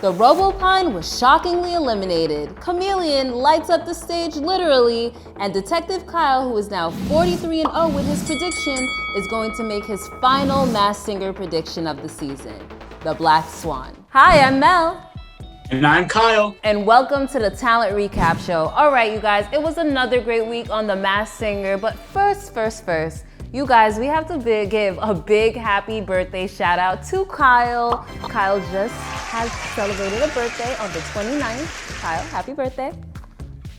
The Robopine was shockingly eliminated. Chameleon lights up the stage literally, and Detective Kyle, who is now 43-0 with his prediction, is going to make his final Masked Singer prediction of the season, the Black Swan. Hi, I'm Mel. And I'm Kyle. And welcome to the Talent Recap Show. All right, you guys, it was another great week on the Masked Singer, but first, you guys, we have to give a big happy birthday shout out to Kyle. Kyle just has celebrated a birthday on the 29th. Kyle, happy birthday.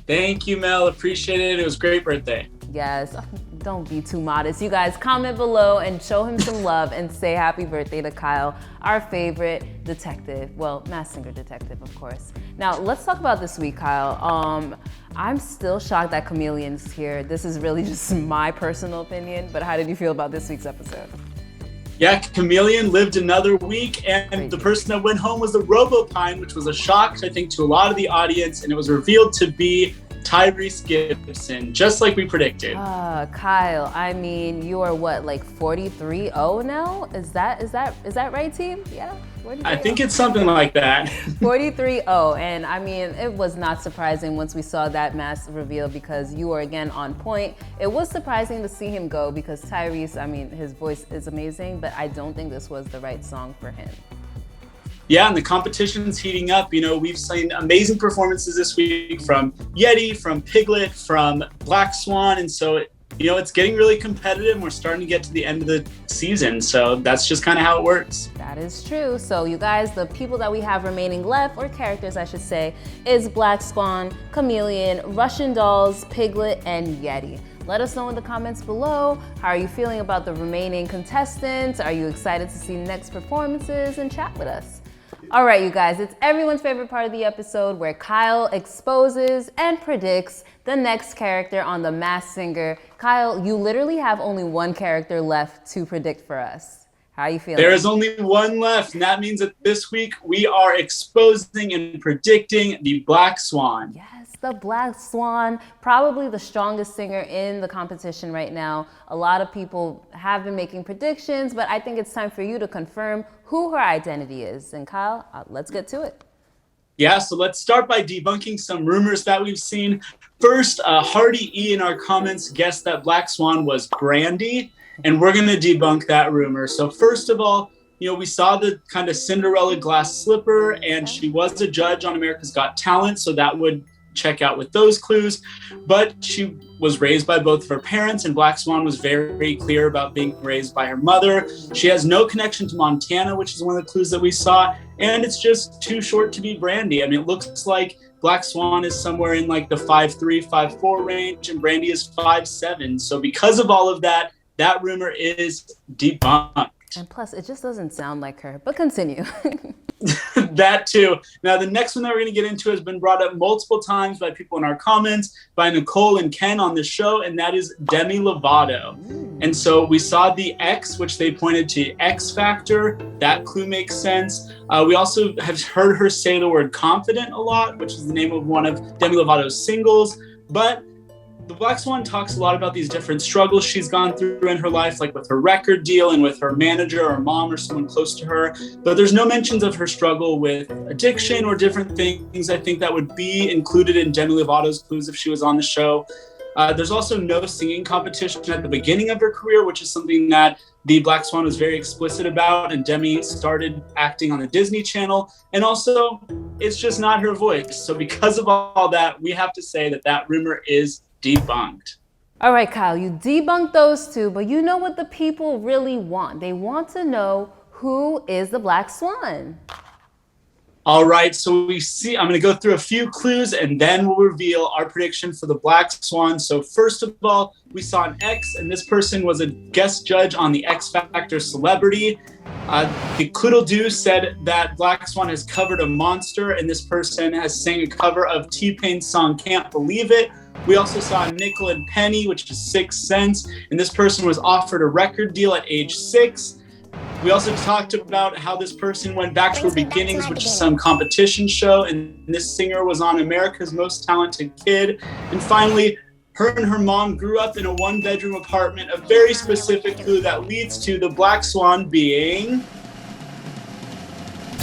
Thank you, Mel. Appreciate it. It was a great birthday. Yes, don't be too modest. You guys, comment below and show him some love and say happy birthday to Kyle, our favorite detective. Well, Masked Singer detective, of course. Now, let's talk about this week, Kyle. I'm still shocked that Chameleon's here. This is really just my personal opinion, but how did you feel about this week's episode? Yeah, Chameleon lived another week, and the person that went home was the Robopine, which was a shock, I think, to a lot of the audience, and it was revealed to be Tyrese Gibson, just like we predicted. Kyle, I mean, you are what, like 43-0 now? Is that right, team? Yeah, 43-0. I think it's something like that. 43-0, and I mean, it was not surprising once we saw that mask reveal because you were again on point. It was surprising to see him go because Tyrese, I mean, his voice is amazing, but I don't think this was the right song for him. Yeah, and the competition's heating up. You know, we've seen amazing performances this week from Yeti, from Piglet, from Black Swan. And so, you know, it's getting really competitive and we're starting to get to the end of the season. So that's just kind of how it works. That is true. So you guys, the people that we have remaining left, or characters I should say, is Black Swan, Chameleon, Russian Dolls, Piglet, and Yeti. Let us know in the comments below. How are you feeling about the remaining contestants? Are you excited to see next performances? And chat with us. All right, you guys, it's everyone's favorite part of the episode where Kyle exposes and predicts the next character on the Masked Singer. Kyle, you literally have only one character left to predict for us. How are you feeling? There is only one left, and that means that this week we are exposing and predicting the Black Swan. Yes, the Black Swan, probably the strongest singer in the competition right now. A lot of people have been making predictions, but I think it's time for you to confirm who her identity is. And Kyle, let's get to it. Yeah, so let's start by debunking some rumors that we've seen. First, Hardy E in our comments guessed that Black Swan was Brandy, and we're going to debunk that rumor. So first of all, you know, we saw the kind of Cinderella glass slipper, and she was a judge on America's Got Talent, so that would check out with those clues. But she was raised by both of her parents, and Black Swan was very clear about being raised by her mother. She has no connection to Montana, which is one of the clues that we saw, and it's just too short to be Brandy. I mean, it looks like Black Swan is somewhere in like the 5'3", 5'4" range, and Brandy is 5'7". So because of all of that, that rumor is debunked. And plus, it just doesn't sound like her, but continue. That too. Now, the next one that we're going to get into has been brought up multiple times by people in our comments, by Nicole and Ken on the show, and that is Demi Lovato. And so we saw the X, which they pointed to X Factor. That clue makes sense. We also have heard her say the word confident a lot, which is the name of one of Demi Lovato's singles. But the Black Swan talks a lot about these different struggles she's gone through in her life, like with her record deal and with her manager or mom or someone close to her. But there's no mentions of her struggle with addiction or different things. I think that would be included in Demi Lovato's clues if she was on the show. There's also no singing competition at the beginning of her career, which is something that the Black Swan was very explicit about. And Demi started acting on the Disney Channel. And also, it's just not her voice. So because of all that, we have to say that that rumor is debunked. All right, Kyle, you debunked those two, but you know what the people really want. They want to know who is the Black Swan. All right, so we see, I'm going to go through a few clues and then we'll reveal our prediction for the Black Swan. So first of all, we saw an X, and this person was a guest judge on the X Factor Celebrity. The Coodle-Doo said that Black Swan has covered a monster, and this person has sang a cover of T-Pain's song Can't Believe It. We also saw Nickel and Penny, which is 6 cents, and this person was offered a record deal at age 6. We also talked about how this person went back to her beginnings, which is some competition show, and this singer was on America's Most Talented Kid. And finally, her and her mom grew up in a one-bedroom apartment, a very specific clue that leads to the Black Swan being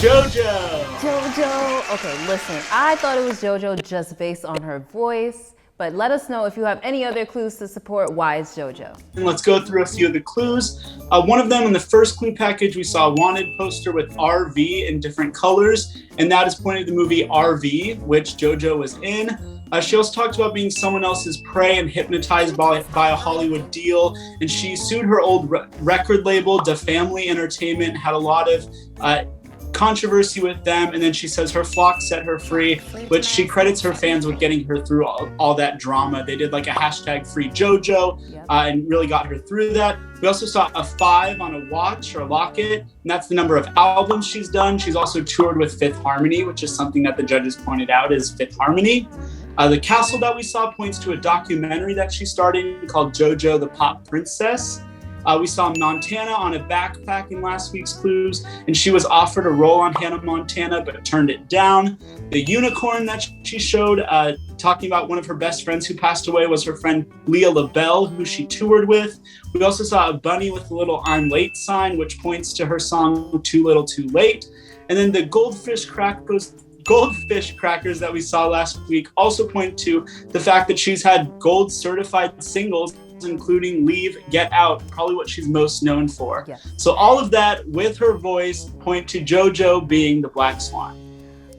JoJo. JoJo. Okay, listen, I thought it was JoJo just based on her voice, but let us know if you have any other clues to support why it's JoJo. And let's go through a few of the clues. One of them in the first clue package, we saw a wanted poster with RV in different colors, and that is pointing to the movie RV, which JoJo was in. She also talked about being someone else's prey and hypnotized by a Hollywood deal. And she sued her old record label, Da Family Entertainment, had a lot of controversy with them. And then she says her flock set her free, which she credits her fans with getting her through all that drama. They did like a hashtag free JoJo and really got her through that. We also saw a 5 on a watch or a locket, and that's the number of albums she's done. She's also toured with Fifth Harmony, which is something that the judges pointed out is Fifth Harmony. The castle that we saw points to a documentary that she starred in called JoJo the Pop Princess. We saw Montana on a backpack in last week's clues, and she was offered a role on Hannah Montana, but turned it down. The unicorn that she showed, talking about one of her best friends who passed away, was her friend Leah LaBelle, who she toured with. We also saw a bunny with a little "I'm late" sign, which points to her song Too Little Too Late. And then the goldfish crackers that we saw last week also point to the fact that she's had gold certified singles, including Leave, Get Out, probably what she's most known for. Yeah. So all of that with her voice point to JoJo being the Black Swan.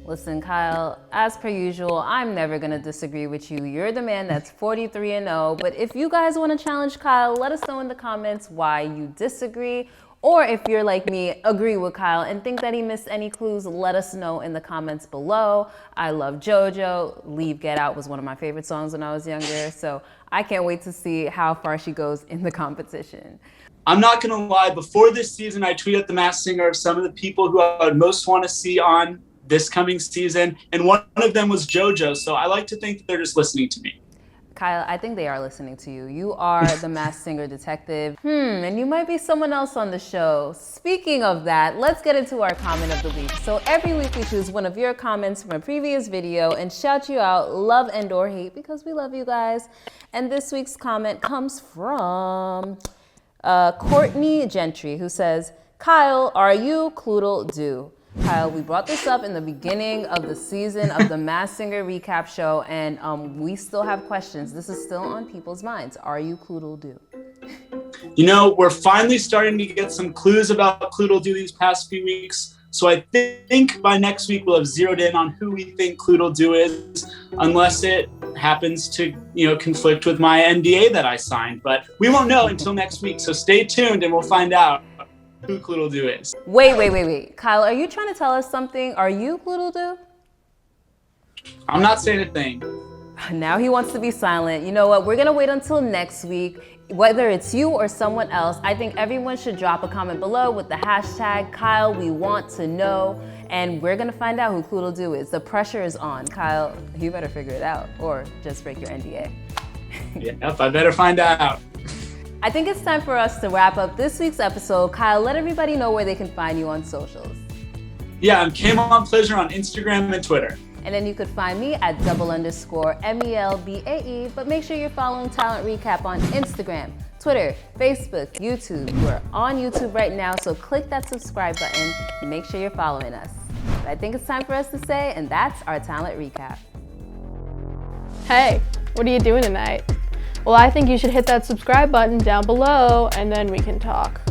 Listen, Kyle, as per usual, I'm never gonna disagree with you. You're the man that's 43-0, but if you guys wanna challenge Kyle, let us know in the comments why you disagree. Or if you're like me, agree with Kyle and think that he missed any clues, let us know in the comments below. I love JoJo. Leave, Get Out was one of my favorite songs when I was younger, so I can't wait to see how far she goes in the competition. I'm not gonna lie, before this season, I tweeted at The Masked Singer of some of the people who I would most want to see on this coming season, and one of them was JoJo, so I like to think that they're just listening to me. Kyle, I think they are listening to you. You are the Masked Singer detective. And you might be someone else on the show. Speaking of that, let's get into our comment of the week. So every week we choose one of your comments from a previous video and shout you out, love and or hate, because we love you guys. And this week's comment comes from Courtney Gentry, who says, Kyle, are you Cloodle Doo? Kyle, we brought this up in the beginning of the season of the Masked Singer recap show, and we still have questions. This is still on people's minds. Are you Cloodle Doo? You know, we're finally starting to get some clues about Cloodle Doo these past few weeks. So I think by next week we'll have zeroed in on who we think Cloodle Doo is, unless it happens to, conflict with my NDA that I signed. But we won't know until next week. So stay tuned and we'll find out who Cloodle Doo is. Wait. Kyle, are you trying to tell us something? Are you Cloodle Doo? I'm not saying a thing. Now he wants to be silent. You know what? We're gonna wait until next week. Whether it's you or someone else, I think everyone should drop a comment below with the hashtag Kyle we want to know, and we're gonna find out who Cloodle Doo is. The pressure is on. Kyle, you better figure it out or just break your NDA. Yep, I better find out. I think it's time for us to wrap up this week's episode. Kyle, let everybody know where they can find you on socials. Yeah, I'm Kamon Pleasure on Instagram and Twitter. And then you could find me at _MELBAE, but make sure you're following Talent Recap on Instagram, Twitter, Facebook, YouTube. We're on YouTube right now, so click that subscribe button and make sure you're following us. But I think it's time for us to say, and that's our Talent Recap. Hey, what are you doing tonight? Well, I think you should hit that subscribe button down below, and then we can talk.